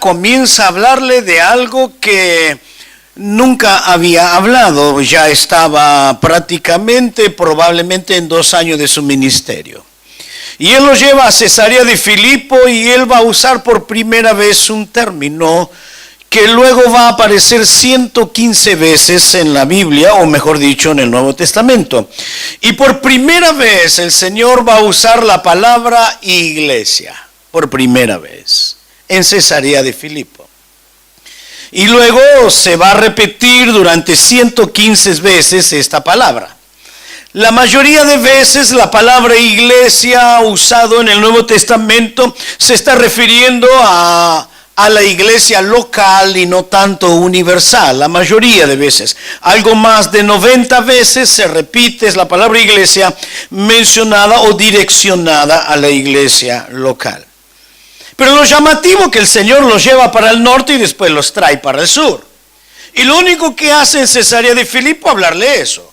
comienza a hablarle de algo que nunca había hablado. Ya estaba prácticamente, probablemente en 2 años de su ministerio. Y él lo lleva a Cesarea de Filipo y él va a usar por primera vez un término que luego va a aparecer 115 veces en la Biblia, o mejor dicho, en el Nuevo Testamento. Y por primera vez el Señor va a usar la palabra iglesia, por primera vez, en Cesarea de Filipo. Y luego se va a repetir durante 115 veces esta palabra. La mayoría de veces la palabra iglesia usado en el Nuevo Testamento se está refiriendo a la iglesia local y no tanto universal, la mayoría de veces. Algo más de 90 veces se repite la palabra iglesia mencionada o direccionada a la iglesia local. Pero lo llamativo que el Señor los lleva para el norte y después los trae para el sur. Y lo único que hace en Cesarea de Filipo es hablarle eso.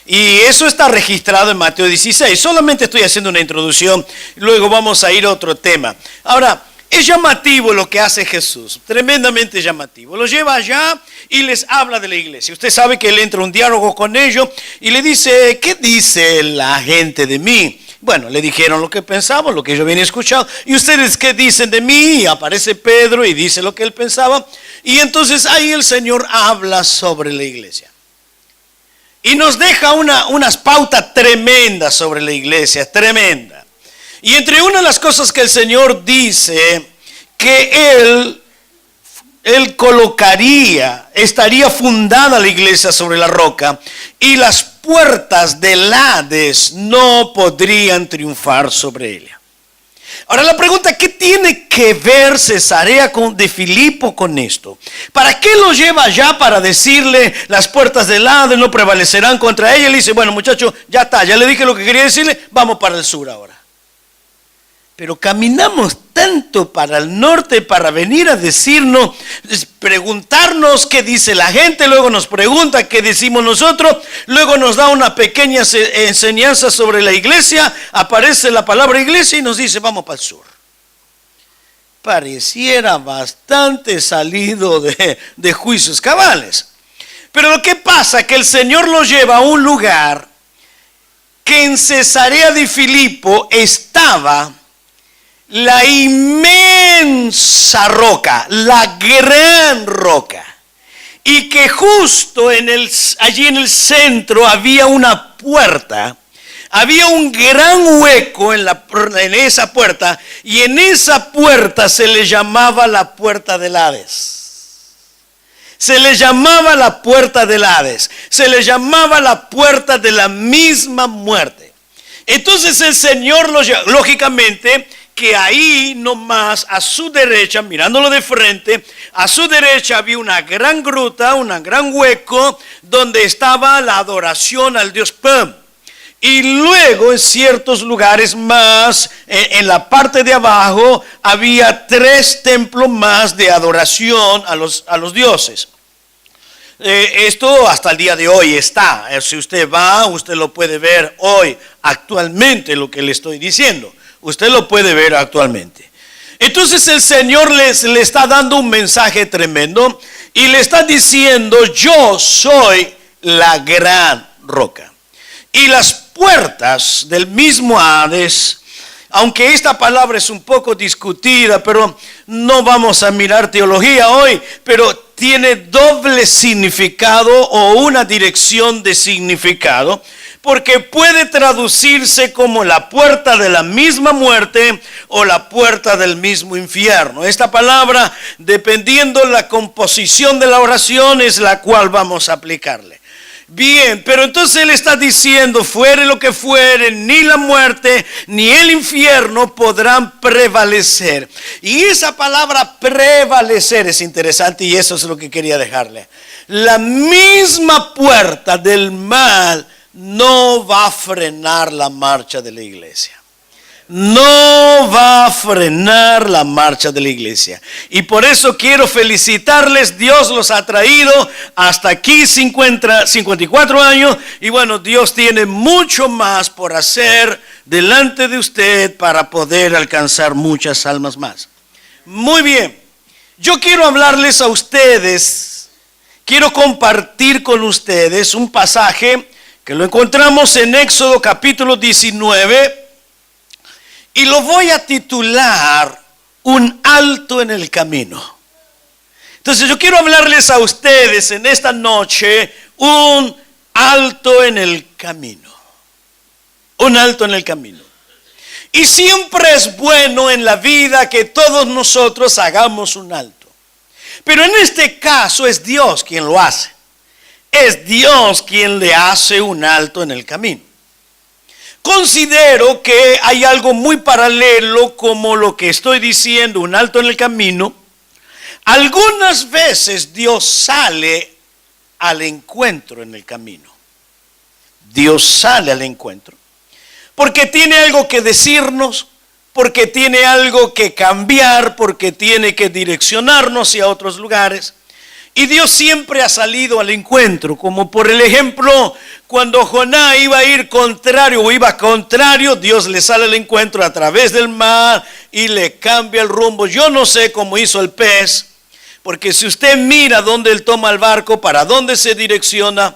Y eso está registrado en Mateo 16. Solamente estoy haciendo una introducción, luego vamos a ir a otro tema. Ahora, es llamativo lo que hace Jesús, tremendamente llamativo. Los lleva allá y les habla de la iglesia. Usted sabe que él entra en un diálogo con ellos y le dice, ¿qué dice la gente de mí? Bueno, le dijeron lo que pensaban, lo que ellos habían escuchado. ¿Y ustedes qué dicen de mí? Y aparece Pedro y dice lo que él pensaba. Y entonces ahí el Señor habla sobre la iglesia. Y nos deja unas pautas tremendas sobre la iglesia, tremenda. Y entre una de las cosas que el Señor dice, que Él colocaría, estaría fundada la iglesia sobre la roca, y las puertas del Hades no podrían triunfar sobre ella. Ahora la pregunta, ¿qué tiene que ver Cesarea de Filipo con esto? ¿Para qué lo lleva allá para decirle las puertas del Hades no prevalecerán contra ella? Y le dice, bueno muchacho, ya está, ya le dije lo que quería decirle, vamos para el sur ahora. Pero caminamos tanto para el norte para venir a decirnos, preguntarnos qué dice la gente, luego nos pregunta qué decimos nosotros, luego nos da una pequeña enseñanza sobre la iglesia, aparece la palabra iglesia y nos dice vamos para el sur. Pareciera bastante salido de juicios cabales. Pero lo que pasa es que el Señor lo lleva a un lugar que en Cesarea de Filipo estaba la inmensa roca, la gran roca, y que justo allí en el centro había una puerta, había un gran hueco en esa puerta, y en esa puerta se le llamaba la puerta del Hades. Se le llamaba la puerta del Hades, se le llamaba la puerta de la misma muerte. Entonces el Señor, lógicamente, que ahí nomás a su derecha, mirándolo de frente, a su derecha había una gran gruta, un gran hueco, donde estaba la adoración al dios Pan. Y luego en ciertos lugares más, en la parte de abajo, había 3 templos más de adoración a los dioses. Esto hasta el día de hoy está. Si usted va, usted lo puede ver hoy, actualmente, lo que le estoy diciendo. Usted lo puede ver actualmente. Entonces el Señor le está dando un mensaje tremendo y le está diciendo, yo soy la gran roca. Y las puertas del mismo Hades, aunque esta palabra es un poco discutida, pero no vamos a mirar teología hoy, pero tiene doble significado o una dirección de significado. Porque puede traducirse como la puerta de la misma muerte o la puerta del mismo infierno. Esta palabra, dependiendo la composición de la oración, es la cual vamos a aplicarle. Bien, pero entonces él está diciendo, fuere lo que fuere, ni la muerte ni el infierno podrán prevalecer. Y esa palabra prevalecer es interesante y eso es lo que quería dejarle. La misma puerta del mal no va a frenar la marcha de la iglesia. No va a frenar la marcha de la iglesia. Y por eso quiero felicitarles. Dios los ha traído hasta aquí 54 años. Y bueno, Dios tiene mucho más por hacer delante de usted para poder alcanzar muchas almas más. Muy bien. Yo quiero hablarles a ustedes, quiero compartir con ustedes un pasaje que lo encontramos en Éxodo capítulo 19 y lo voy a titular Un alto en el camino. Entonces yo quiero hablarles a ustedes en esta noche un alto en el camino. Un alto en el camino. Y siempre es bueno en la vida que todos nosotros hagamos un alto. Pero en este caso es Dios quien lo hace. Es Dios quien le hace un alto en el camino. Considero que hay algo muy paralelo como lo que estoy diciendo, un alto en el camino. Algunas veces Dios sale al encuentro en el camino. Dios sale al encuentro. Porque tiene algo que decirnos, porque tiene algo que cambiar, porque tiene que direccionarnos hacia otros lugares. Y Dios siempre ha salido al encuentro, como por el ejemplo, cuando Jonás iba a ir contrario o iba contrario, Dios le sale al encuentro a través del mar y le cambia el rumbo. Yo no sé cómo hizo el pez, porque si usted mira dónde él toma el barco, para dónde se direcciona,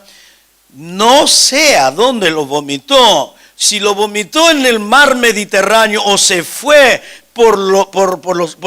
no sé a dónde lo vomitó. Si lo vomitó en el mar Mediterráneo o se fue por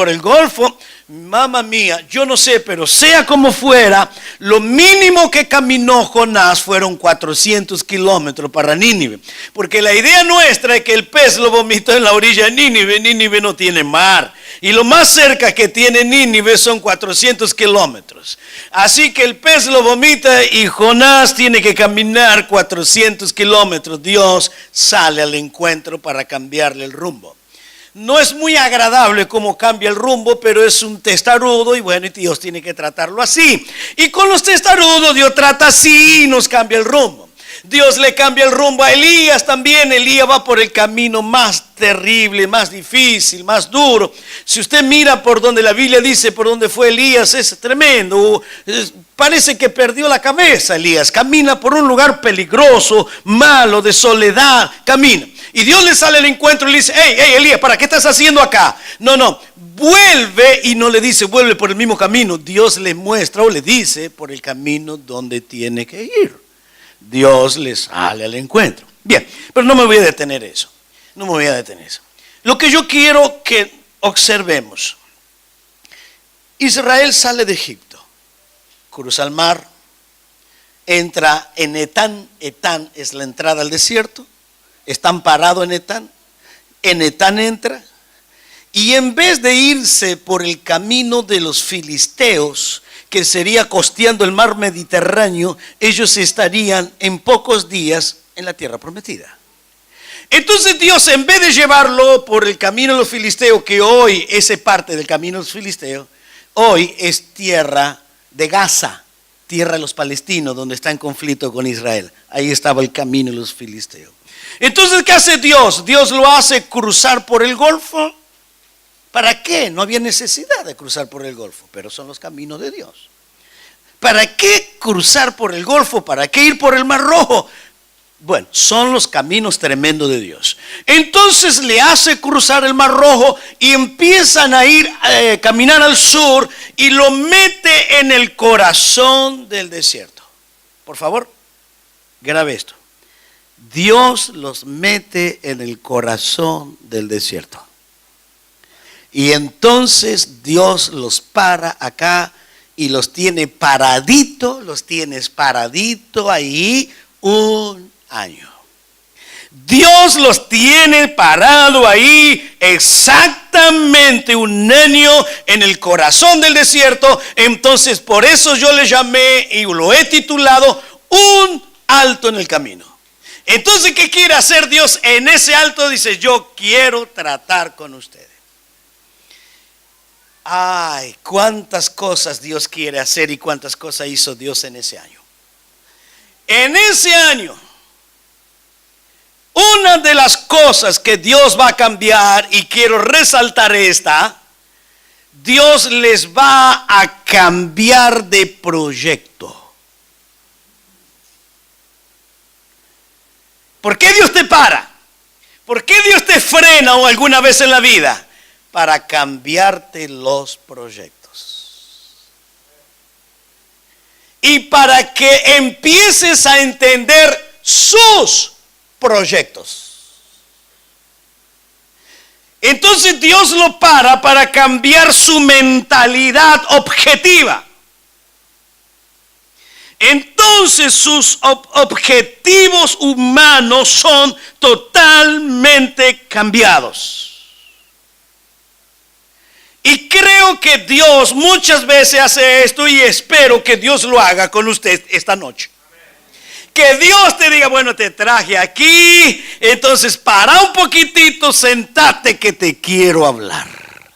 el Golfo, mamá mía, yo no sé, pero sea como fuera, lo mínimo que caminó Jonás fueron 400 kilómetros para Nínive. Porque la idea nuestra es que el pez lo vomitó en la orilla de Nínive. Nínive no tiene mar. Y lo más cerca que tiene Nínive son 400 kilómetros. Así que el pez lo vomita y Jonás tiene que caminar 400 kilómetros. Dios sale al encuentro para cambiarle el rumbo. No es muy agradable cómo cambia el rumbo, pero es un testarudo y bueno, Dios tiene que tratarlo así. Y con los testarudos Dios trata así y nos cambia el rumbo. Dios le cambia el rumbo a Elías también. Elías va por el camino más terrible, más difícil, más duro. Si usted mira por donde la Biblia dice por donde fue Elías, es tremendo. Parece que perdió la cabeza Elías. Camina por un lugar peligroso, malo, de soledad. Camina. Y Dios le sale al encuentro y le dice, hey Elías, ¿para qué estás haciendo acá? No, vuelve, y no le dice, vuelve por el mismo camino. Dios le muestra o le dice por el camino donde tiene que ir. Dios le sale al encuentro. Bien, pero no me voy a detener eso. Lo que yo quiero que observemos. Israel sale de Egipto, cruza el mar, entra en Etán. Etán es la entrada al desierto. Están parados en Etán. En Etán entra. Y en vez de irse por el camino de los filisteos, que sería costeando el mar Mediterráneo, ellos estarían en pocos días en la tierra prometida. Entonces Dios, en vez de llevarlo por el camino de los filisteos, que hoy es parte del camino de los filisteos, hoy es tierra de Gaza, tierra de los palestinos, donde está en conflicto con Israel. Ahí estaba el camino de los filisteos. Entonces, ¿qué hace Dios? Dios lo hace cruzar por el Golfo. ¿Para qué? No había necesidad de cruzar por el Golfo, pero son los caminos de Dios. ¿Para qué cruzar por el Golfo? ¿Para qué ir por el Mar Rojo? Bueno, son los caminos tremendos de Dios. Entonces le hace cruzar el Mar Rojo y empiezan a ir, caminar al sur y lo mete en el corazón del desierto. Por favor, grabe esto. Dios los mete en el corazón del desierto. Y entonces Dios los para acá y los tiene paradito, ahí un año. Dios los tiene parado ahí exactamente un año en el corazón del desierto. Entonces por eso yo le llamé y lo he titulado Un alto en el camino. Entonces, ¿qué quiere hacer Dios en ese alto? Dice, yo quiero tratar con ustedes. Ay, cuántas cosas Dios quiere hacer y cuántas cosas hizo Dios en ese año. En ese año, una de las cosas que Dios va a cambiar, y quiero resaltar esta, Dios les va a cambiar de proyecto. ¿Por qué Dios te para? ¿Por qué Dios te frena o alguna vez en la vida? para cambiarte los proyectos. Y para que empieces a entender sus proyectos. Entonces Dios lo para cambiar su mentalidad objetiva. Entonces sus objetivos humanos son totalmente cambiados. Y creo que Dios muchas veces hace esto y espero que Dios lo haga con usted esta noche. Que Dios te diga, bueno, te traje aquí, entonces para un poquitito, sentate que te quiero hablar.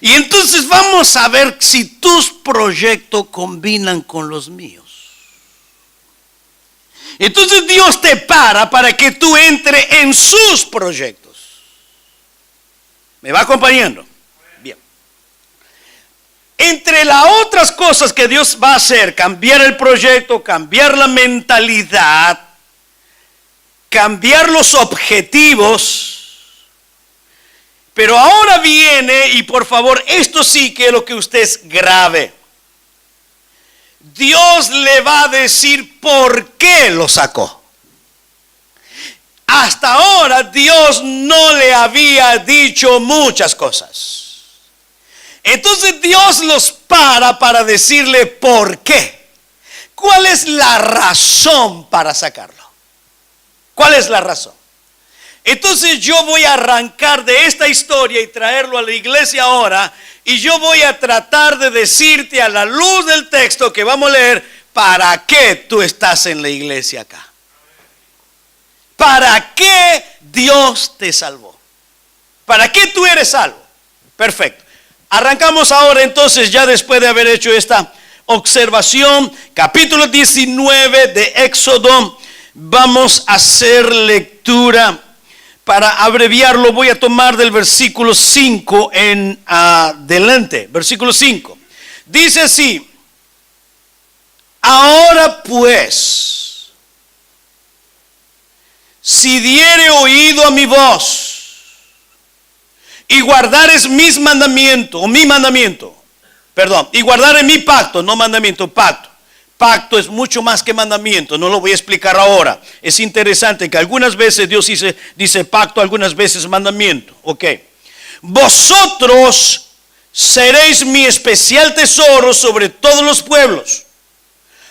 Y entonces vamos a ver si tus proyectos combinan con los míos. Entonces Dios te para que tú entres en sus proyectos. ¿Me va acompañando? Bien. Entre las otras cosas que Dios va a hacer, cambiar el proyecto, cambiar la mentalidad, cambiar los objetivos. Pero ahora viene, y por favor, esto sí que es lo que usted es grave. Dios le va a decir por qué lo sacó. Hasta ahora Dios no le había dicho muchas cosas. Entonces Dios los para decirle por qué. ¿Cuál es la razón para sacarlo? ¿Cuál es la razón? Entonces yo voy a arrancar de esta historia y traerlo a la iglesia ahora. Y yo voy a tratar de decirte a la luz del texto que vamos a leer, ¿para qué tú estás en la iglesia acá? ¿Para qué Dios te salvó? ¿Para qué tú eres salvo? Perfecto. Arrancamos ahora entonces, ya después de haber hecho esta observación, capítulo 19 de Éxodo. Vamos a hacer lectura. Para abreviarlo voy a tomar del versículo 5 en adelante. Versículo 5. Dice así: ahora pues, si diere oído a mi voz y guardares mis mandamientos, o mi mandamiento, perdón, y guardares mi pacto, no mandamiento, pacto. Pacto es mucho más que mandamiento, no lo voy a explicar ahora. Es interesante que algunas veces Dios dice pacto, algunas veces mandamiento. Ok. Vosotros seréis mi especial tesoro sobre todos los pueblos,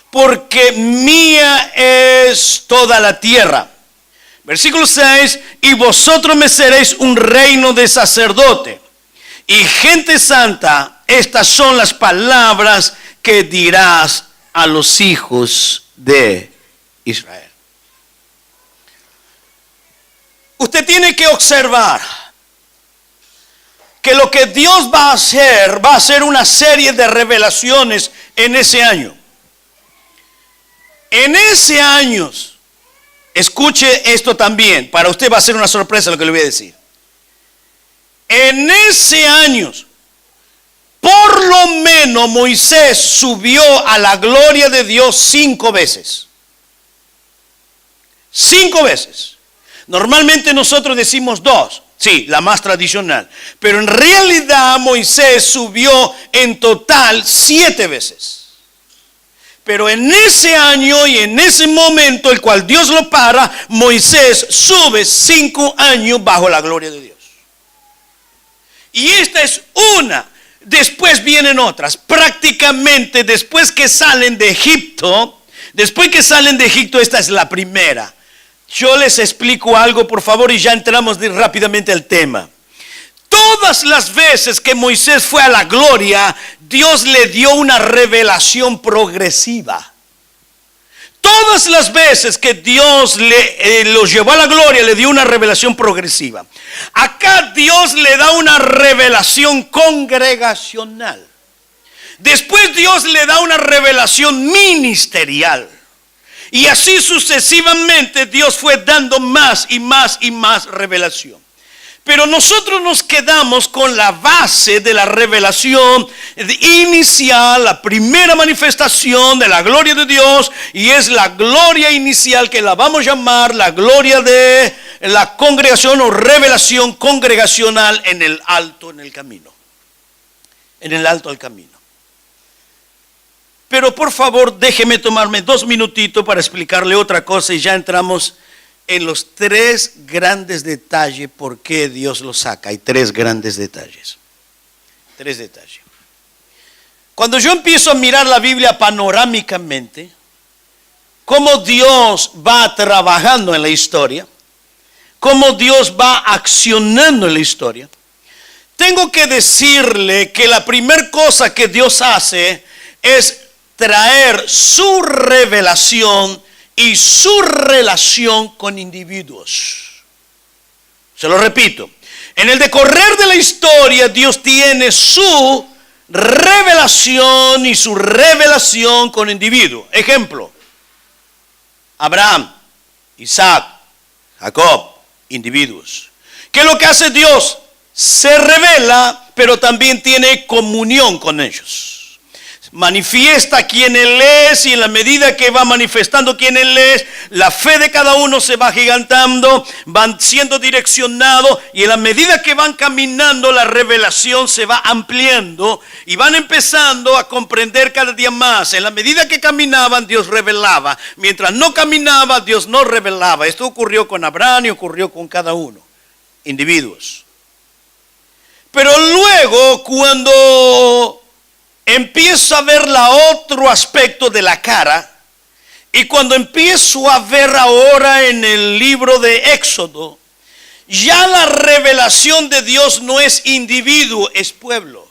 porque mía es toda la tierra. Versículo 6, y vosotros me seréis un reino de sacerdote y gente santa. Estas son las palabras que dirás a los hijos de Israel. Usted tiene que observar que lo que Dios va a hacer una serie de revelaciones en ese año. En ese año, escuche esto también, para usted va a ser una sorpresa lo que le voy a decir. En ese año, por lo menos Moisés subió a la gloria de Dios 5 veces. 5 veces. Normalmente nosotros decimos 2. Sí, la más tradicional. Pero en realidad Moisés subió en total 7 veces. Pero en ese año y en ese momento, el cual Dios lo para, Moisés sube 5 años bajo la gloria de Dios. Y esta es una. Después vienen otras. Prácticamente después que salen de Egipto, esta es la primera. Yo les explico algo, por favor, y ya entramos rápidamente al tema. Todas las veces que Moisés fue a la gloria, Dios le dio una revelación progresiva. Todas las veces que Dios los llevó a la gloria, le dio una revelación progresiva. Acá Dios le da una revelación congregacional. Después Dios le da una revelación ministerial. Y así sucesivamente Dios fue dando más y más y más revelación. Pero nosotros nos quedamos con la base de la revelación inicial, la primera manifestación de la gloria de Dios, y es la gloria inicial que la vamos a llamar la gloria de la congregación o revelación congregacional en el alto, en el camino. En el alto del camino. Pero por favor, déjeme tomarme 2 minutitos para explicarle otra cosa y ya entramos en los 3 grandes detalles por qué Dios lo saca. Hay 3 grandes detalles. 3 detalles. Cuando yo empiezo a mirar la Biblia panorámicamente, cómo Dios va trabajando en la historia, cómo Dios va accionando en la historia, tengo que decirle que la primera cosa que Dios hace es traer su revelación y su relación con individuos. Se lo repito, en el decorrer de la historia Dios tiene su revelación y su revelación con individuos. Ejemplo, Abraham, Isaac, Jacob, individuos. ¿Qué es lo que hace Dios? Se revela, pero también tiene comunión con ellos. Manifiesta quién Él es, y en la medida que va manifestando quién Él es, la fe de cada uno se va gigantando, van siendo direccionados, y en la medida que van caminando, la revelación se va ampliando y van empezando a comprender cada día más. En la medida que caminaban, Dios revelaba. Mientras no caminaba, Dios no revelaba. Esto ocurrió con Abraham y ocurrió con cada uno, individuos. Pero luego, cuando empiezo a ver otro aspecto de la cara, y cuando empiezo a ver ahora en el libro de Éxodo, ya la revelación de Dios no es individuo, es pueblo.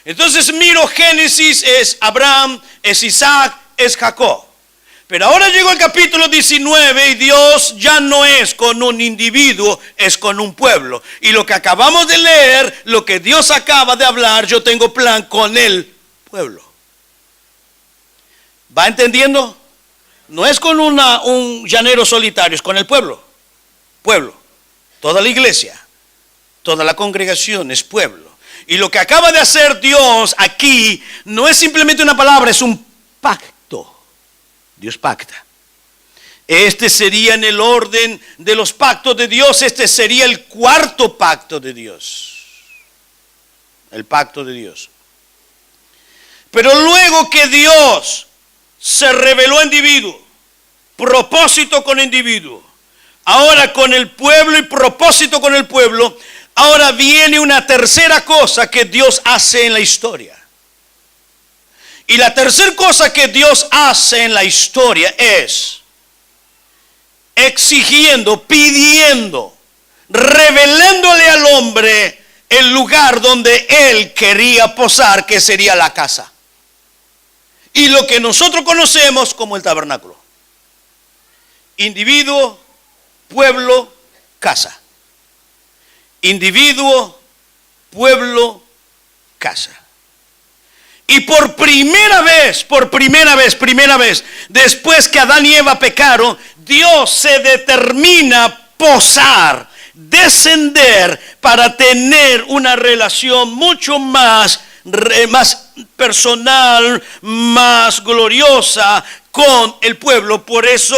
Entonces miro Génesis, es Abraham, es Isaac, es Jacob. Pero ahora llegó el capítulo 19 y Dios ya no es con un individuo, es con un pueblo. Y lo que acabamos de leer, lo que Dios acaba de hablar, yo tengo plan con el pueblo. ¿Va entendiendo? No es con un llanero solitario, es con el pueblo. Pueblo. Toda la iglesia, toda la congregación es pueblo. Y lo que acaba de hacer Dios aquí no es simplemente una palabra, es un pacto. Dios pacta. Este sería en el orden de los pactos de Dios, este sería el 4º pacto de Dios. El pacto de Dios. Pero luego que Dios se reveló a individuo, propósito con individuo, ahora con el pueblo y propósito con el pueblo, ahora viene una tercera cosa que Dios hace en la historia. Y la tercera cosa que Dios hace en la historia es exigiendo, pidiendo, revelándole al hombre el lugar donde él quería posar, que sería la casa. Y lo que nosotros conocemos como el tabernáculo. Individuo, pueblo, casa. Individuo, pueblo, casa. Y por primera vez, después que Adán y Eva pecaron, Dios se determina posar, descender para tener una relación mucho más personal, más gloriosa con el pueblo. Por eso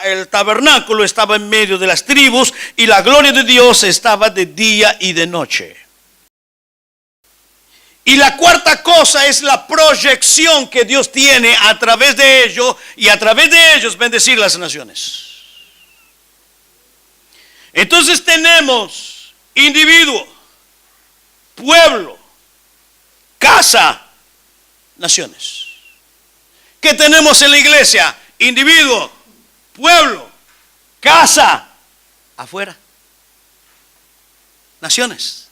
el tabernáculo estaba en medio de las tribus y la gloria de Dios estaba de día y de noche. Y la cuarta cosa es la proyección que Dios tiene a través de ellos, y a través de ellos bendecir las naciones. Entonces tenemos individuo, pueblo, casa, naciones. ¿Qué tenemos en la iglesia? Individuo, pueblo, casa, afuera, naciones.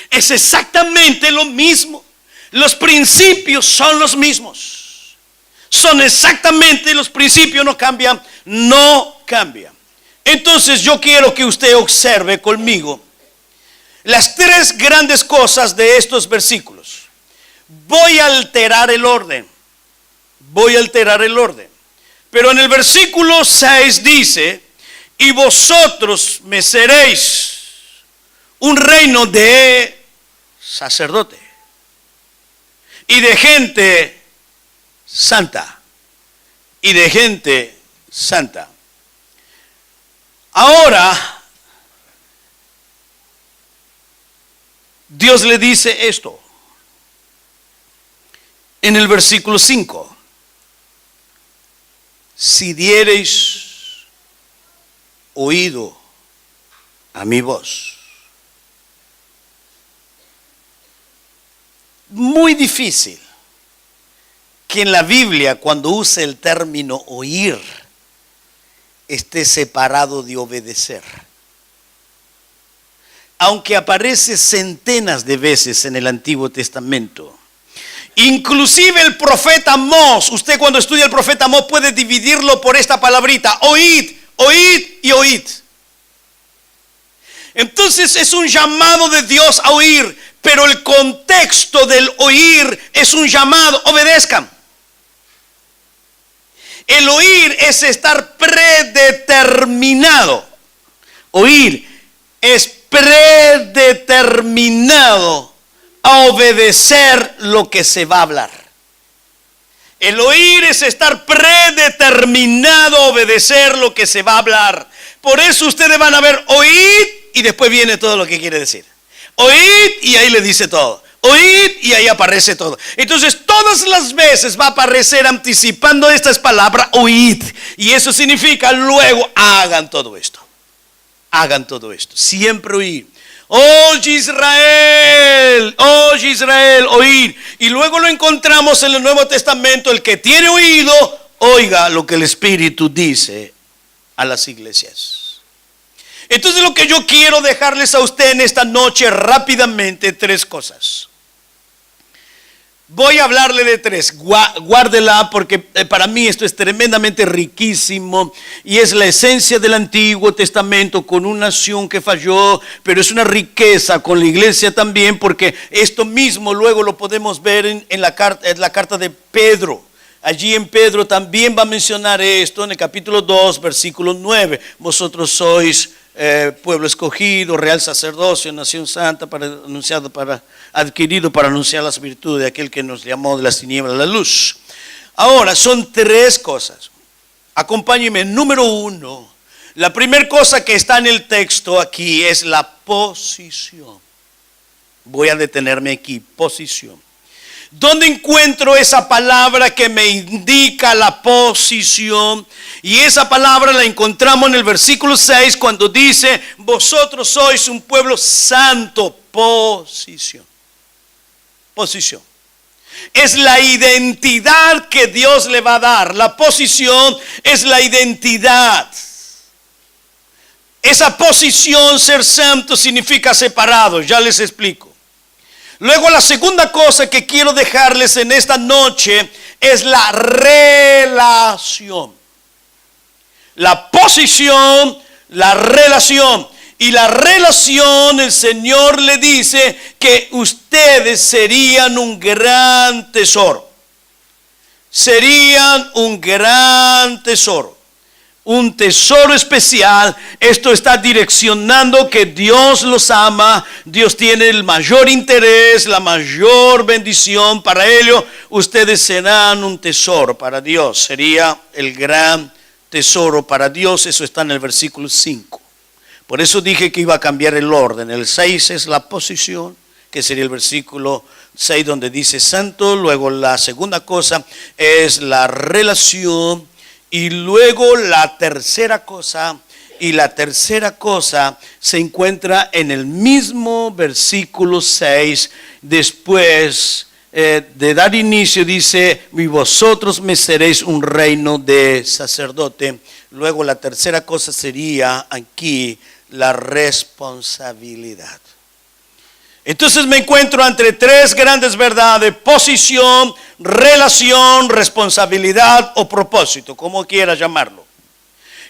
Es exactamente lo mismo. Los principios son los mismos. Son exactamente los principios, no cambian, no cambian. Entonces yo quiero que usted observe conmigo las 3 grandes cosas de estos versículos. Voy a alterar el orden. Pero en el versículo 6 dice: y vosotros me seréis un reino de sacerdote y de gente santa. Ahora, Dios le dice esto en el versículo 5. Si diereis oído a mi voz. Muy difícil que en la Biblia, cuando use el término oír, esté separado de obedecer. Aunque aparece centenas de veces en el Antiguo Testamento. Inclusive el profeta Amós, usted cuando estudia el profeta Amós puede dividirlo por esta palabrita, oíd, oíd y oíd. Entonces es un llamado de Dios a oír, pero el contexto del oír es un llamado, obedezcan. El oír es estar predeterminado. Oír es predeterminado a obedecer lo que se va a hablar. El oír es estar predeterminado a obedecer lo que se va a hablar. Por eso ustedes van a ver oíd y después viene todo lo que quiere decir. Oíd y ahí le dice todo. Oíd y ahí aparece todo. Entonces todas las veces va a aparecer anticipando estas palabras oíd. Y eso significa luego hagan todo esto. Hagan todo esto. Siempre oír. Oye Israel, oír. Y luego lo encontramos en el Nuevo Testamento. El que tiene oído, oiga lo que el Espíritu dice a las iglesias. Entonces lo que yo quiero dejarles a usted en esta noche rápidamente, 3 cosas. Voy a hablarle de 3, guárdela porque para mí esto es tremendamente riquísimo y es la esencia del Antiguo Testamento con una nación que falló, pero es una riqueza con la iglesia también porque esto mismo luego lo podemos ver en la carta de Pedro. Allí en Pedro también va a mencionar esto en el capítulo 2, versículo 9. Vosotros sois pueblo escogido, real sacerdocio, nación santa, adquirido para anunciar las virtudes de aquel que nos llamó de las tinieblas a la luz. Ahora, son 3 cosas. Acompáñenme. Número 1, la primera cosa que está en el texto aquí es la posición. Voy a detenerme aquí, posición. ¿Dónde encuentro esa palabra que me indica la posición? Y esa palabra la encontramos en el versículo 6 cuando dice, vosotros sois un pueblo santo. Posición. Posición. Es la identidad que Dios le va a dar. La posición es la identidad. Esa posición, ser santo, significa separado. Ya les explico. Luego la segunda cosa que quiero dejarles en esta noche es la relación. La posición, la relación. Y la relación, el Señor le dice que ustedes serían un gran tesoro. Serían un gran tesoro. Un tesoro especial. Esto está direccionando que Dios los ama. Dios tiene el mayor interés, la mayor bendición para ellos. Ustedes serán un tesoro para Dios. Sería el gran tesoro para Dios. Eso está en el versículo 5. Por eso dije que iba a cambiar el orden. El 6 es la posición, que sería el versículo 6 donde dice santo. Luego la segunda cosa es la relación. Y luego la tercera cosa, se encuentra en el mismo versículo 6, después de dar inicio dice, y vosotros me seréis un reino de sacerdote. Luego la tercera cosa sería aquí la responsabilidad. Entonces me encuentro entre 3 grandes verdades: posición, relación, responsabilidad o propósito, como quiera llamarlo.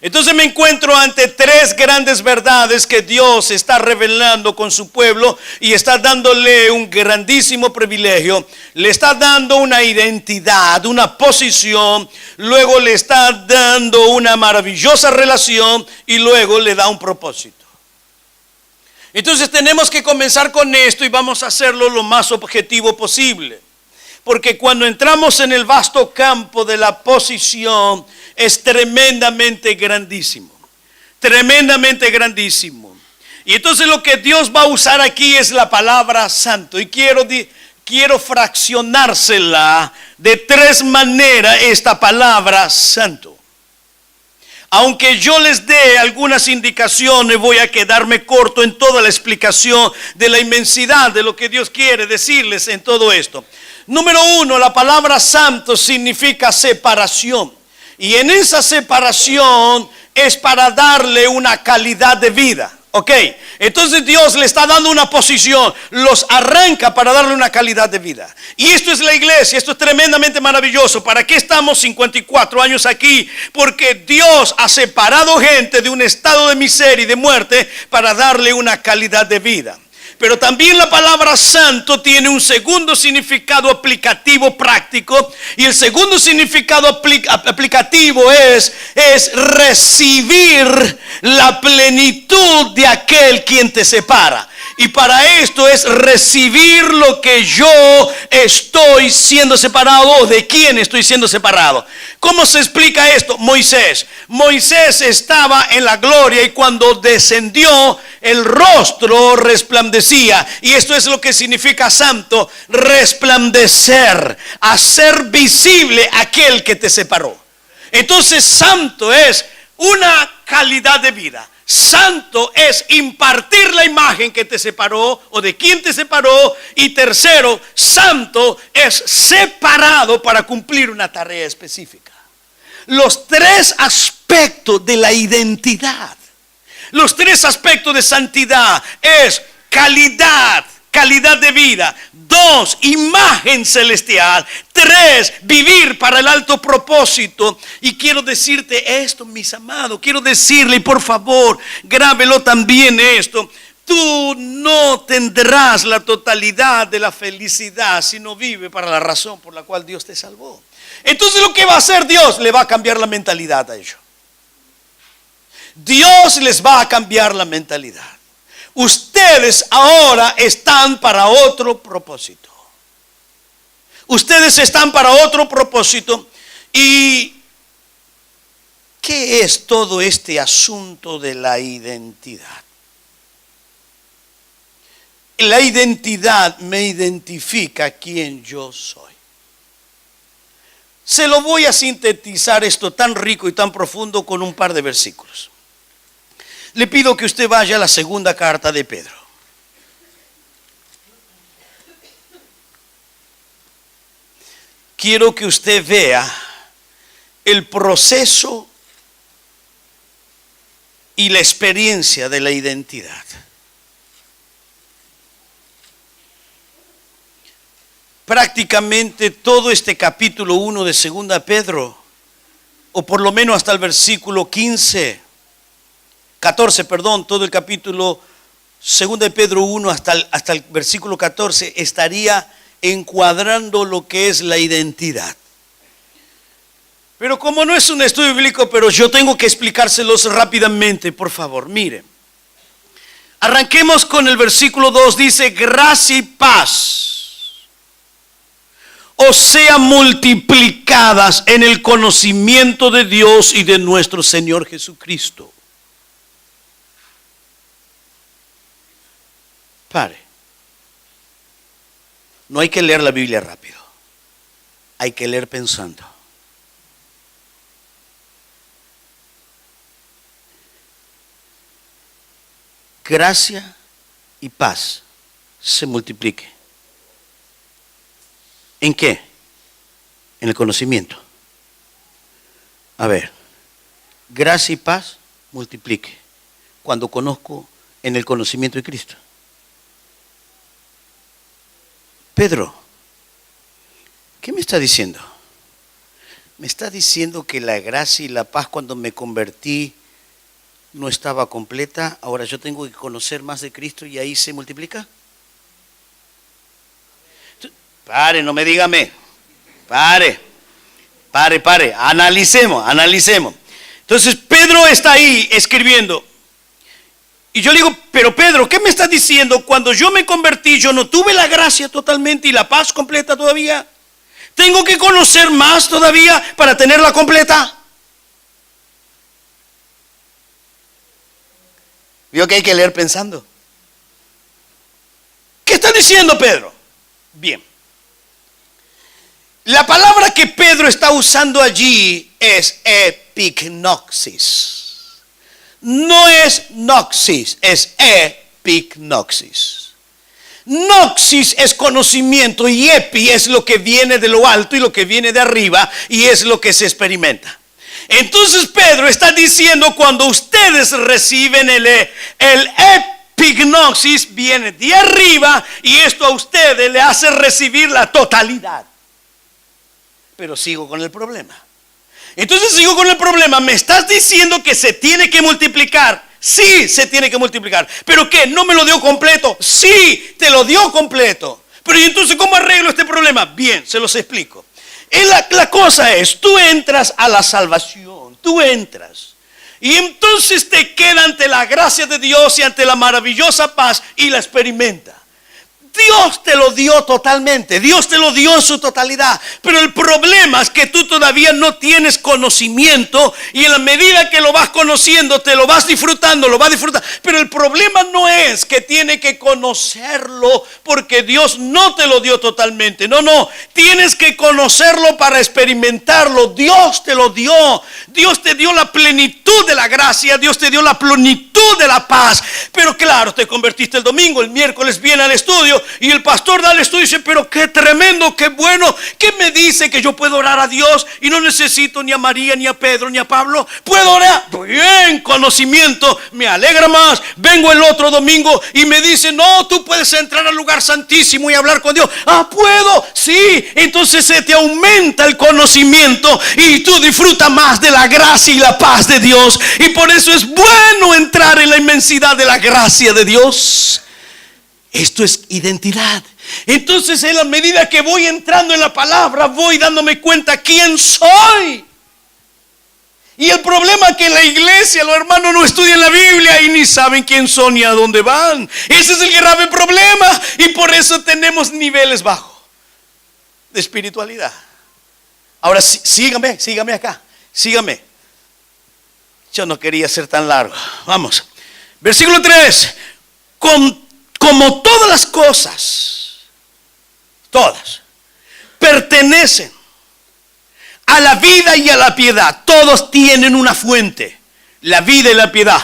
Entonces me encuentro ante 3 grandes verdades que Dios está revelando con su pueblo y está dándole un grandísimo privilegio. Le está dando una identidad, una posición, luego le está dando una maravillosa relación y luego le da un propósito. Entonces tenemos que comenzar con esto y vamos a hacerlo lo más objetivo posible. Porque cuando entramos en el vasto campo de la posición es tremendamente grandísimo. tremendamente grandísimo. Y entonces lo que Dios va a usar aquí es la palabra santo. Y quiero fraccionársela de tres maneras esta palabra santo. Aunque yo les dé algunas indicaciones, voy a quedarme corto en toda la explicación de la inmensidad de lo que Dios quiere decirles en todo esto. Número uno, la palabra santo significa separación. Y en esa separación es para darle una calidad de vida. Ok, entonces Dios le está dando una posición, los arranca para darle una calidad de vida. Y esto es la iglesia, esto es tremendamente maravilloso. ¿Para qué estamos 54 años aquí? Porque Dios ha separado gente de un estado de miseria y de muerte para darle una calidad de vida. Pero también la palabra santo tiene un segundo significado aplicativo práctico. Y el segundo significado aplicativo es recibir la plenitud de aquel quien te separa. Y para esto es recibir lo que yo estoy siendo separado, o de quién estoy siendo separado. ¿Cómo se explica esto? Moisés estaba en la gloria y cuando descendió el rostro resplandecía. Y esto es lo que significa santo: resplandecer, hacer visible aquel que te separó. Entonces santo es una calidad de vida. Santo es impartir la imagen que te separó o de quien te separó. Y tercero, santo es separado para cumplir una tarea específica. Los tres aspectos de la identidad, los tres aspectos de santidad es calidad de vida. 2, imagen celestial. 3, vivir para el alto propósito. Y quiero decirte esto, mis amados, quiero decirle, y por favor, grábelo también esto: tú no tendrás la totalidad de la felicidad si no vive para la razón por la cual Dios te salvó. Entonces lo que va a hacer Dios, le va a cambiar la mentalidad a ellos. Dios les va a cambiar la mentalidad. Ustedes ahora están para otro propósito. Ustedes están para otro propósito. ¿Y qué es todo este asunto de la identidad? La identidad me identifica quién yo soy. Se lo voy a sintetizar esto tan rico y tan profundo con un par de versículos. Le pido que usted vaya a la segunda carta de Pedro. Quiero que usted vea el proceso y la experiencia de la identidad. Prácticamente todo este capítulo 1 de 2 Pedro, o por lo menos hasta el versículo 14, todo el capítulo 2 de Pedro 1 hasta el versículo 14 estaría encuadrando lo que es la identidad. Pero como no es un estudio bíblico, pero yo tengo que explicárselos rápidamente, por favor, miren. Arranquemos con el versículo 2, dice: gracia y paz os sean multiplicadas en el conocimiento de Dios y de nuestro Señor Jesucristo. Pare. No hay que leer la Biblia rápido. Hay que leer pensando. Gracia y paz se multiplique. ¿En qué? En el conocimiento. A ver, gracia y paz multiplique cuando conozco en el conocimiento de Cristo. Pedro, ¿qué me está diciendo? Me está diciendo que la gracia y la paz cuando me convertí no estaba completa. Ahora yo tengo que conocer más de Cristo y ahí se multiplica. Pare, no me diga amén. Pare. Analicemos. Entonces Pedro está ahí escribiendo. Y yo le digo: pero Pedro, ¿qué me estás diciendo? Cuando yo me convertí, yo no tuve la gracia totalmente y la paz completa todavía. ¿Tengo que conocer más todavía para tenerla completa? Vio que hay que leer pensando. ¿Qué está diciendo Pedro? Bien. La palabra que Pedro está usando allí es epignosis. No es noxis, es epignosis. Noxis es conocimiento y epi es lo que viene de lo alto y lo que viene de arriba y es lo que se experimenta. Entonces Pedro está diciendo, cuando ustedes reciben el epignosis, viene de arriba y esto a ustedes le hace recibir la totalidad. Pero sigo con el problema. Entonces sigo con el problema. Me estás diciendo que se tiene que multiplicar. Sí, se tiene que multiplicar. ¿Pero qué? ¿No me lo dio completo? Sí, te lo dio completo. Pero ¿y entonces cómo arreglo este problema? Bien, se los explico. La cosa es, tú entras a la salvación. Tú entras. Y entonces te queda ante la gracia de Dios y ante la maravillosa paz y la experimenta. Dios te lo dio totalmente, Dios te lo dio en su totalidad, pero el problema es que tú todavía no tienes conocimiento y en la medida que lo vas conociendo te lo vas disfrutando, pero el problema no es que tiene que conocerlo porque Dios no te lo dio totalmente, no, tienes que conocerlo para experimentarlo. Dios te lo dio, Dios te dio la plenitud de la gracia, Dios te dio la plenitud de la paz, pero claro, te convertiste el domingo, el miércoles viene al estudio y el pastor da el estudio y dice, pero qué tremendo, qué bueno, ¿qué me dice que yo puedo orar a Dios y no necesito ni a María, ni a Pedro, ni a Pablo? ¿Puedo orar? Bien, conocimiento, me alegra más. Vengo el otro domingo y me dice, no, tú puedes entrar al lugar santísimo y hablar con Dios. Ah, ¿puedo? Sí, entonces se te aumenta el conocimiento y tú disfrutas más de la gracia y la paz de Dios, y por eso es bueno entrar en la inmensidad de la gracia de Dios. Esto es identidad. Entonces, en la medida que voy entrando en la palabra, voy dándome cuenta quién soy. Y el problema es que en la iglesia los hermanos no estudian la Biblia y ni saben quién son ni a dónde van. Ese es el grave problema, y por eso tenemos niveles bajos de espiritualidad. Ahora sígame acá, sígame. Yo no quería ser tan largo. Vamos. Versículo 3. Como todas las cosas, todas, pertenecen a la vida y a la piedad. Todos tienen una fuente. La vida y la piedad.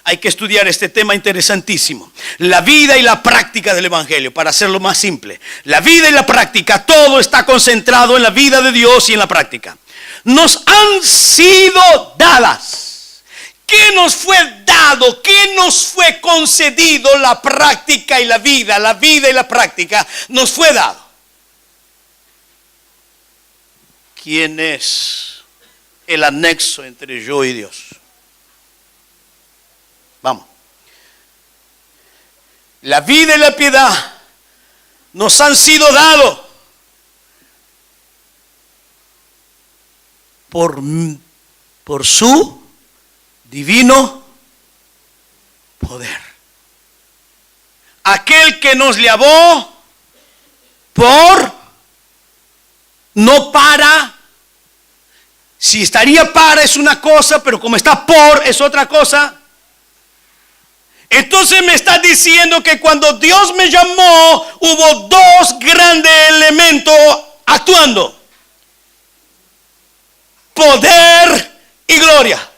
Hay que estudiar este tema interesantísimo. La vida y la práctica del evangelio, para hacerlo más simple. La vida y la práctica, todo está concentrado en la vida de Dios y en la práctica. Nos han sido dadas. ¿Qué nos fue dado? ¿Qué nos fue concedido? La práctica y la vida y la práctica nos fue dado. ¿Quién es el anexo entre yo y Dios? Vamos. La vida y la piedad nos han sido dados por su divino poder. Aquel que nos llamó no para. Si estaría para es una cosa, pero como está por es otra cosa. Entonces me está diciendo que cuando Dios me llamó, hubo dos grandes elementos actuando: poder y gloria.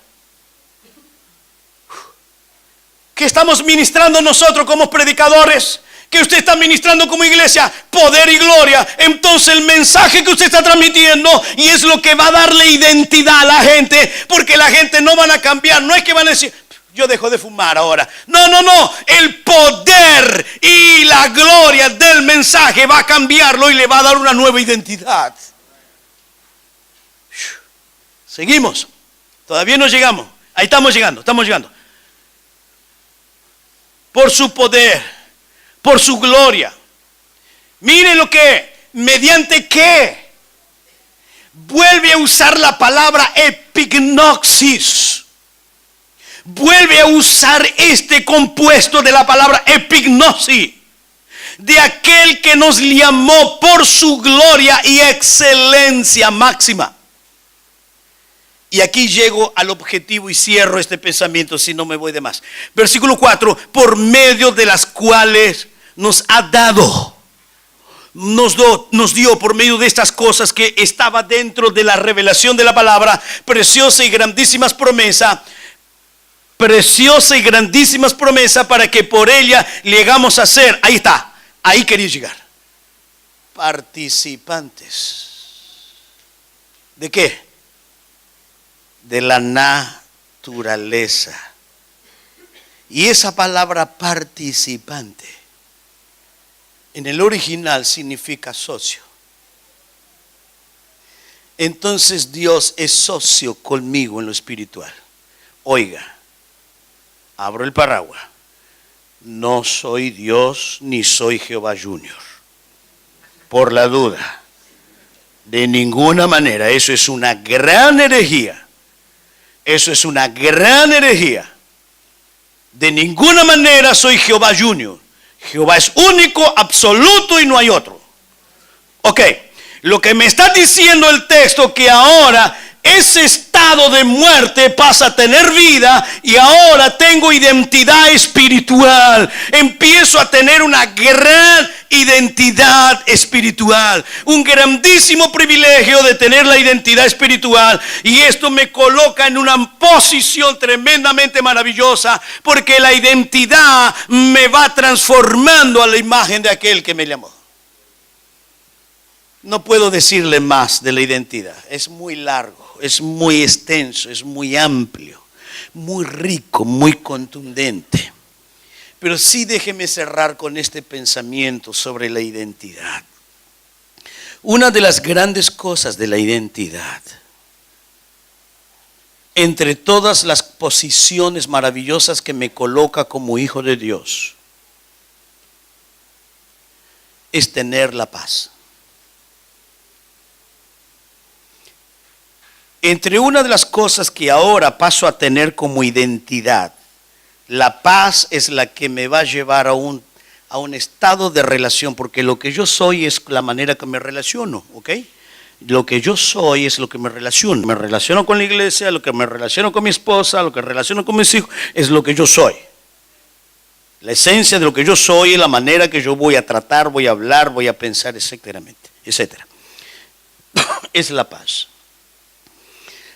¿Qué estamos ministrando nosotros como predicadores? ¿Qué usted está ministrando como iglesia? Poder y gloria. Entonces el mensaje que usted está transmitiendo, y es lo que va a darle identidad a la gente, porque la gente no van a cambiar. No es que van a decir, yo dejo de fumar ahora. No. El poder y la gloria del mensaje va a cambiarlo y le va a dar una nueva identidad. Seguimos. Todavía no llegamos. Ahí estamos llegando. Por su poder, por su gloria. Mire lo que, mediante qué, vuelve a usar la palabra epignosis. Vuelve a usar este compuesto de la palabra epignosis. De aquel que nos llamó por su gloria y excelencia máxima. Y aquí llego al objetivo y cierro este pensamiento, si no me voy de más. Versículo 4, por medio de las cuales nos ha dado, nos dio por medio de estas cosas que estaba dentro de la revelación de la palabra, preciosa y grandísimas promesas para que por ella llegamos a ser, ahí está, ahí quería llegar, participantes. ¿De qué? De la naturaleza. Y esa palabra participante en el original significa socio. Entonces Dios es socio conmigo en lo espiritual. Oiga, abro el paraguas. No soy Dios ni soy Jehová Junior. Por la duda. De ninguna manera. Eso es una gran herejía. Eso es una gran herejía. De ninguna manera soy Jehová Junior. Jehová es único, absoluto y no hay otro. Ok, lo que me está diciendo el texto que ahora ese estado de muerte pasa a tener vida y ahora tengo identidad espiritual. Empiezo a tener una gran identidad espiritual, un grandísimo privilegio de tener la identidad espiritual, y esto me coloca en una posición tremendamente maravillosa, porque la identidad me va transformando a la imagen de aquel que me llamó. No puedo decirle más de la identidad, es muy largo, es muy extenso, es muy amplio, muy rico, muy contundente. Pero sí déjeme cerrar con este pensamiento sobre la identidad. Una de las grandes cosas de la identidad, entre todas las posiciones maravillosas que me coloca como hijo de Dios, es tener la paz. Entre una de las cosas que ahora paso a tener como identidad, la paz es la que me va a llevar a un estado de relación, porque lo que yo soy es la manera que me relaciono, ¿ok? Lo que yo soy es lo que me relaciono. Me relaciono con la iglesia, lo que me relaciono con mi esposa, lo que me relaciono con mis hijos, es lo que yo soy. La esencia de lo que yo soy es la manera que yo voy a tratar, voy a hablar, voy a pensar, etcétera. Es la paz.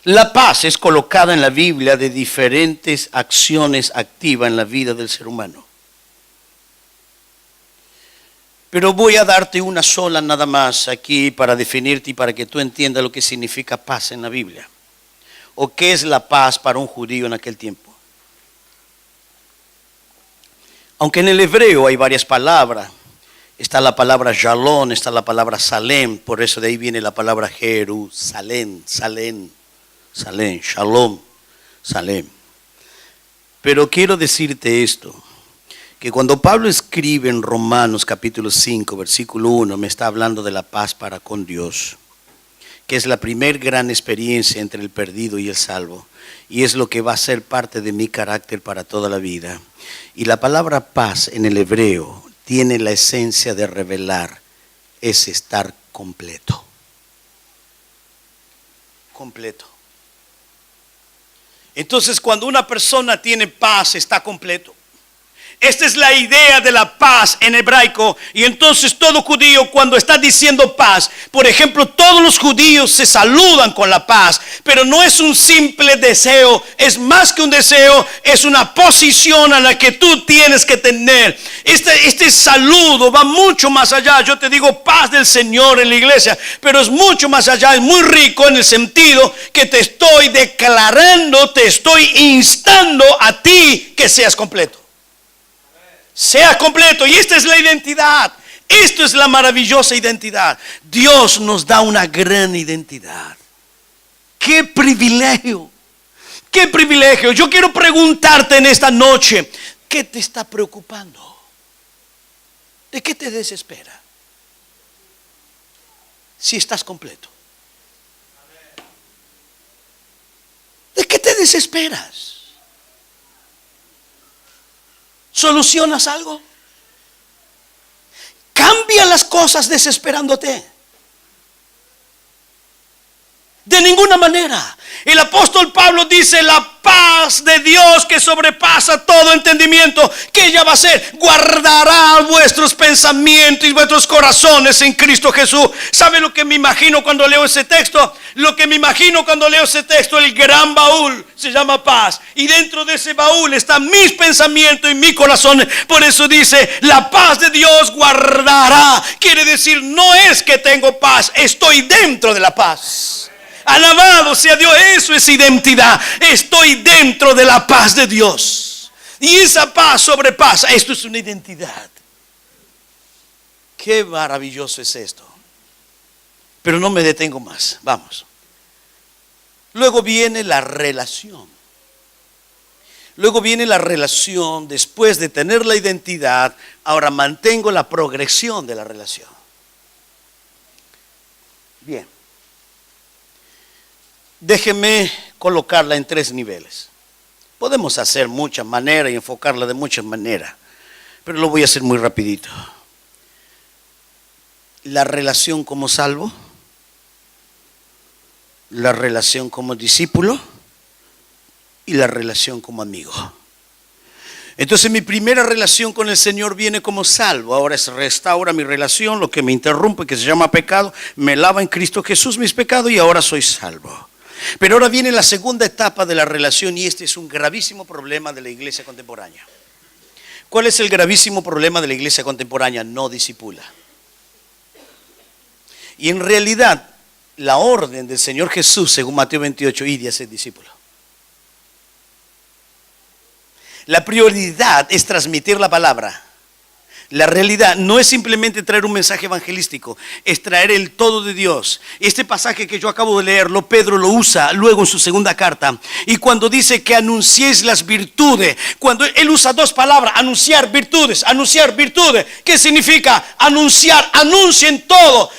La paz es colocada en la Biblia de diferentes acciones activas en la vida del ser humano. Pero voy a darte una sola nada más aquí para definirte y para que tú entiendas lo que significa paz en la Biblia. O qué es la paz para un judío en aquel tiempo. Aunque en el hebreo hay varias palabras. Está la palabra shalom, está la palabra salem. Por eso de ahí viene la palabra Jerusalén, Salem, shalom, salem. Pero quiero decirte esto, que cuando Pablo escribe en Romanos capítulo 5, versículo 1, me está hablando de la paz para con Dios, que es la primer gran experiencia entre el perdido y el salvo, y es lo que va a ser parte de mi carácter para toda la vida. Y la palabra paz en el hebreo tiene la esencia de revelar, es estar completo. Completo. Entonces, cuando una persona tiene paz, está completo. Esta es la idea de la paz en hebraico. Y entonces todo judío, cuando está diciendo paz, por ejemplo, todos los judíos se saludan con la paz, pero no es un simple deseo, es más que un deseo, es una posición a la que tú tienes que tener. Este saludo va mucho más allá. Yo te digo paz del Señor en la iglesia, pero es mucho más allá, es muy rico en el sentido que te estoy declarando, te estoy instando a ti que seas completo. Sea completo, y esta es la identidad. Esto es la maravillosa identidad. Dios nos da una gran identidad. ¡Qué privilegio! ¡Qué privilegio! Yo quiero preguntarte en esta noche, ¿qué te está preocupando? ¿De qué te desespera? Si estás completo. ¿De qué te desesperas? ¿Solucionas algo? Cambia las cosas desesperándote. De ninguna manera. El apóstol Pablo dice: la paz de Dios que sobrepasa todo entendimiento, ¿qué ella va a hacer? Guardará vuestros pensamientos y vuestros corazones en Cristo Jesús. ¿Sabe lo que me imagino cuando leo ese texto? Lo que me imagino cuando leo ese texto: el gran baúl se llama paz, y dentro de ese baúl están mis pensamientos y mi corazón. Por eso dice: la paz de Dios guardará. Quiere decir, no es que tengo paz, estoy dentro de la paz. Alabado sea Dios, eso es identidad. Estoy dentro de la paz de Dios, y esa paz sobrepasa. Esto es una identidad. Qué maravilloso es esto. Pero no me detengo más, vamos. Luego viene la relación. Luego viene la relación. Después de tener la identidad, ahora mantengo la progresión de la relación. Bien. Déjeme colocarla en 3 niveles. Podemos hacer muchas maneras y enfocarla de muchas maneras, pero lo voy a hacer muy rapidito. La relación como salvo, la relación como discípulo y la relación como amigo. Entonces mi primera relación con el Señor viene como salvo. Ahora restaura mi relación, lo que me interrumpe, que se llama pecado, me lava en Cristo Jesús mis pecados y ahora soy salvo. Pero ahora viene la segunda etapa de la relación, y este es un gravísimo problema de la iglesia contemporánea. ¿Cuál es el gravísimo problema de la iglesia contemporánea? No discipula. Y en realidad la orden del Señor Jesús, según Mateo 28, id y haced discípulos. La prioridad es transmitir la palabra. La realidad no es simplemente traer un mensaje evangelístico, es traer el todo de Dios. Este pasaje que yo acabo de leerlo, Pedro lo usa luego en su segunda carta. Y cuando dice que anunciéis las virtudes, cuando él usa 2 palabras: anunciar virtudes, ¿qué significa? Anunciar, anuncien todo,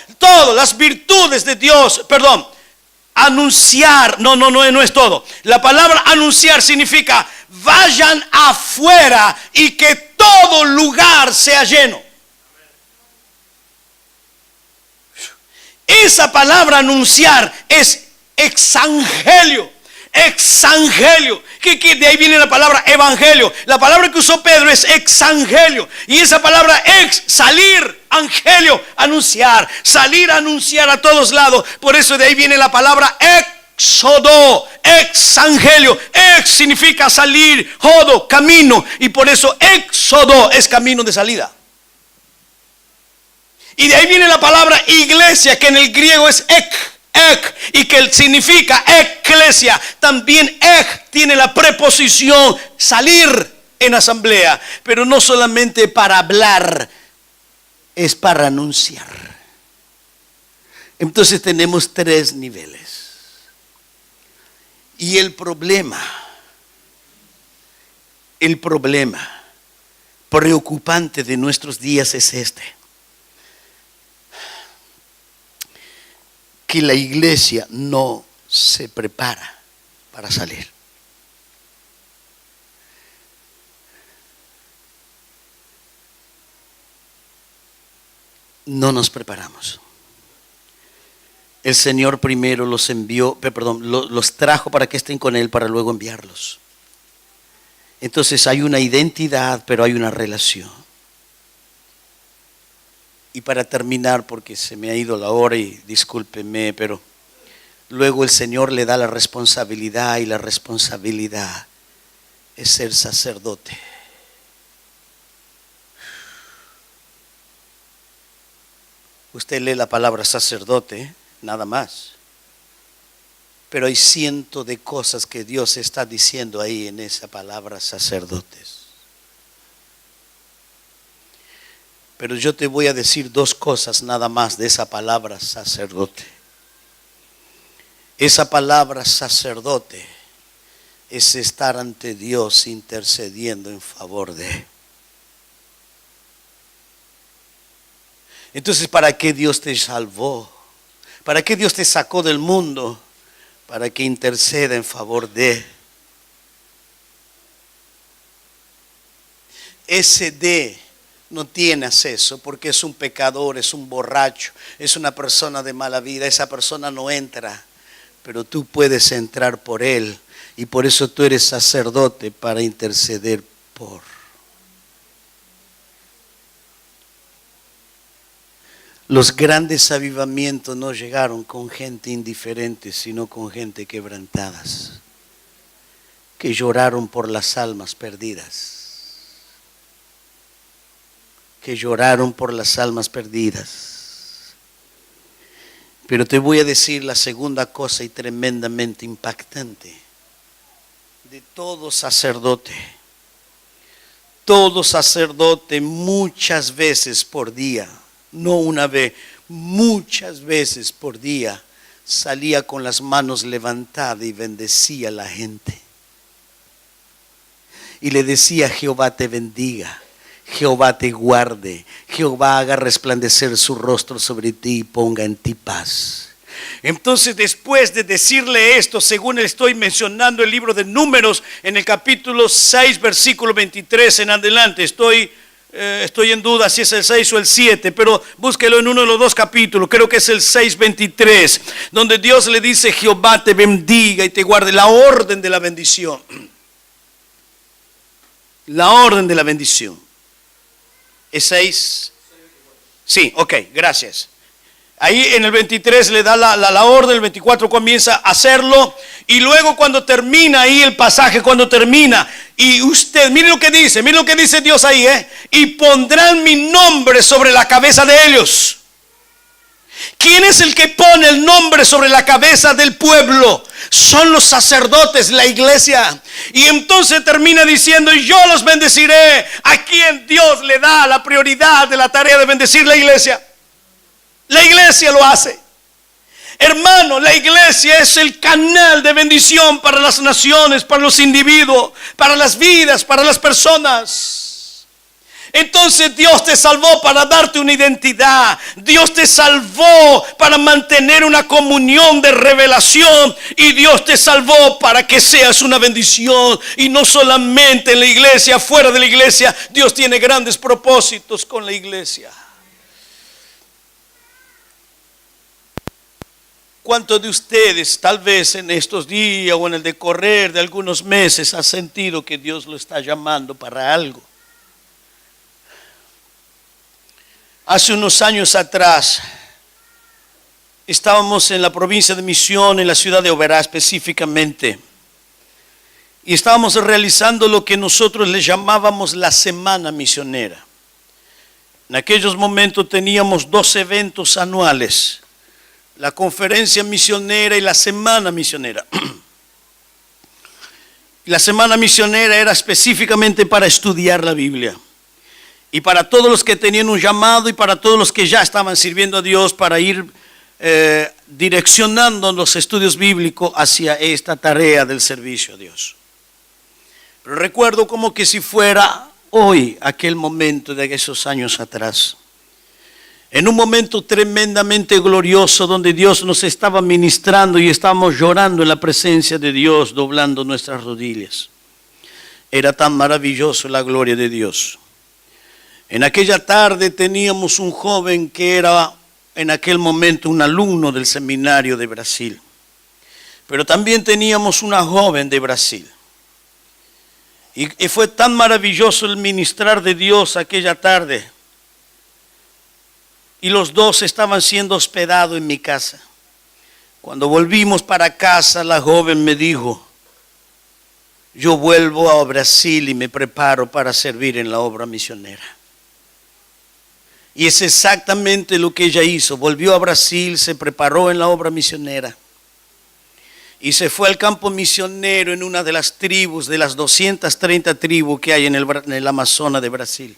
las virtudes de Dios, perdón. Anunciar, no es todo. La palabra anunciar significa: vayan afuera y que todo lugar sea lleno. Esa palabra anunciar es exangelio. Que de ahí viene la palabra evangelio. La palabra que usó Pedro es exangelio, y esa palabra salir, angelio, anunciar, salir a anunciar a todos lados. Por eso de ahí viene la palabra éxodo, exangelio. Ex significa salir, jodo, camino, y por eso éxodo es camino de salida. Y de ahí viene la palabra iglesia, que en el griego es ek, y que significa eclesia. También tiene la preposición salir en asamblea, pero no solamente para hablar, es para anunciar. Entonces tenemos 3 niveles. Y el problema preocupante de nuestros días es este: que la iglesia no se prepara para salir. No nos preparamos. El Señor primero los trajo para que estén con Él, para luego enviarlos. Entonces hay una identidad, pero hay una relación. Y para terminar, porque se me ha ido la hora y discúlpeme, pero luego el Señor le da la responsabilidad, y la responsabilidad es ser sacerdote. Usted lee la palabra sacerdote, nada más, pero hay cientos de cosas que Dios está diciendo ahí en esa palabra sacerdotes. Pero yo te voy a decir 2 cosas nada más de esa palabra sacerdote. Esa palabra sacerdote es estar ante Dios intercediendo en favor de. Entonces, ¿para qué Dios te salvó? ¿Para qué Dios te sacó del mundo? Para que interceda en favor de. Ese de no tiene acceso porque es un pecador, es un borracho, es una persona de mala vida. Esa persona no entra pero tú puedes entrar por él y por eso tú eres sacerdote para interceder por. Los grandes avivamientos no llegaron con gente indiferente, sino con gente quebrantadas, que lloraron por las almas perdidas. Que lloraron por las almas perdidas. Pero te voy a decir la segunda cosa y tremendamente impactante. De todo sacerdote muchas veces por día, no una vez, muchas veces por día, salía con las manos levantadas y bendecía a la gente. Y le decía: Jehová te bendiga, Jehová te guarde, Jehová haga resplandecer su rostro sobre ti y ponga en ti paz. Entonces, después de decirle esto, según estoy mencionando el libro de Números, en el capítulo 6, versículo 23 en adelante, estoy en duda si es el 6 o el 7, pero búsquelo en uno de los dos capítulos, creo que es el 6:23, donde Dios le dice: Jehová te bendiga y te guarde, la orden de la bendición. La orden de la bendición. ¿Es 6? Sí, ok, gracias. Ahí en el 23 le da la orden, el 24 comienza a hacerlo, y luego cuando termina ahí el pasaje, cuando termina, y usted, mire lo que dice Dios ahí, y pondrán mi nombre sobre la cabeza de ellos. ¿Quién es el que pone el nombre sobre la cabeza del pueblo? Son los sacerdotes, la iglesia. Y entonces termina diciendo: yo los bendeciré. ¿A quien Dios le da la prioridad de la tarea de bendecir? La iglesia. La iglesia lo hace. Hermano, la iglesia es el canal de bendición para las naciones, para los individuos, para las vidas, para las personas. Entonces Dios te salvó para darte una identidad. Dios te salvó para mantener una comunión de revelación. Y Dios te salvó para que seas una bendición. Y no solamente en la iglesia, fuera de la iglesia. Dios tiene grandes propósitos con la iglesia. ¿Cuántos de ustedes, tal vez en estos días o en el decorrer de algunos meses, ha sentido que Dios lo está llamando para algo? Hace unos años atrás, estábamos en la provincia de Misión, en la ciudad de Oberá específicamente, y estábamos realizando lo que nosotros le llamábamos la Semana Misionera. En aquellos momentos teníamos 2 eventos anuales: la Conferencia Misionera y la Semana Misionera. La Semana Misionera era específicamente para estudiar la Biblia. Y para todos los que tenían un llamado y para todos los que ya estaban sirviendo a Dios, para ir direccionando los estudios bíblicos hacia esta tarea del servicio a Dios. Pero recuerdo como que si fuera hoy aquel momento de esos años atrás. En un momento tremendamente glorioso donde Dios nos estaba ministrando y estábamos llorando en la presencia de Dios, doblando nuestras rodillas. Era tan maravilloso la gloria de Dios. En aquella tarde teníamos un joven que era en aquel momento un alumno del seminario de Brasil. Pero también teníamos una joven de Brasil. Y fue tan maravilloso el ministrar de Dios aquella tarde. Y los dos estaban siendo hospedados en mi casa. Cuando volvimos para casa, la joven me dijo: yo vuelvo a Brasil y me preparo para servir en la obra misionera. Y es exactamente lo que ella hizo. Volvió a Brasil, se preparó en la obra misionera. Y se fue al campo misionero en una de las tribus, de las 230 tribus que hay en el Amazonas de Brasil.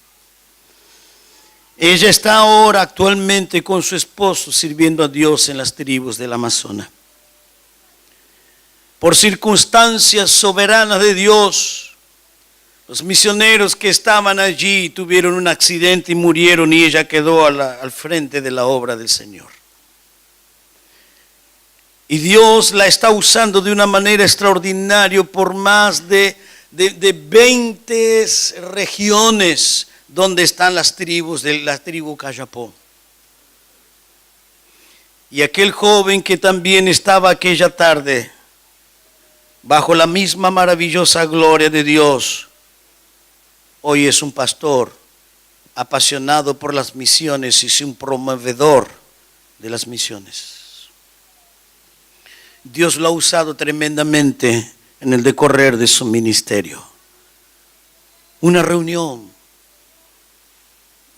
Ella está ahora actualmente con su esposo sirviendo a Dios en las tribus del Amazonas. Por circunstancias soberanas de Dios, los misioneros que estaban allí tuvieron un accidente y murieron, y ella quedó al frente de la obra del Señor. Y Dios la está usando de una manera extraordinaria por más de 20 regiones donde están las tribus de la tribu Cayapó. Y aquel joven que también estaba aquella tarde bajo la misma maravillosa gloria de Dios, hoy es un pastor apasionado por las misiones y es un promovedor de las misiones. Dios lo ha usado tremendamente en el decorrer de su ministerio. Una reunión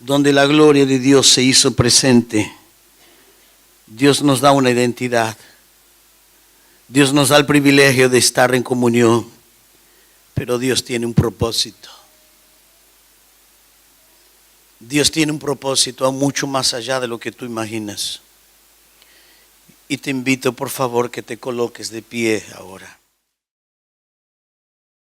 donde la gloria de Dios se hizo presente. Dios nos da una identidad. Dios nos da el privilegio de estar en comunión, pero Dios tiene un propósito. Dios tiene un propósito mucho más allá de lo que tú imaginas. Y te invito, por favor, que te coloques de pie ahora.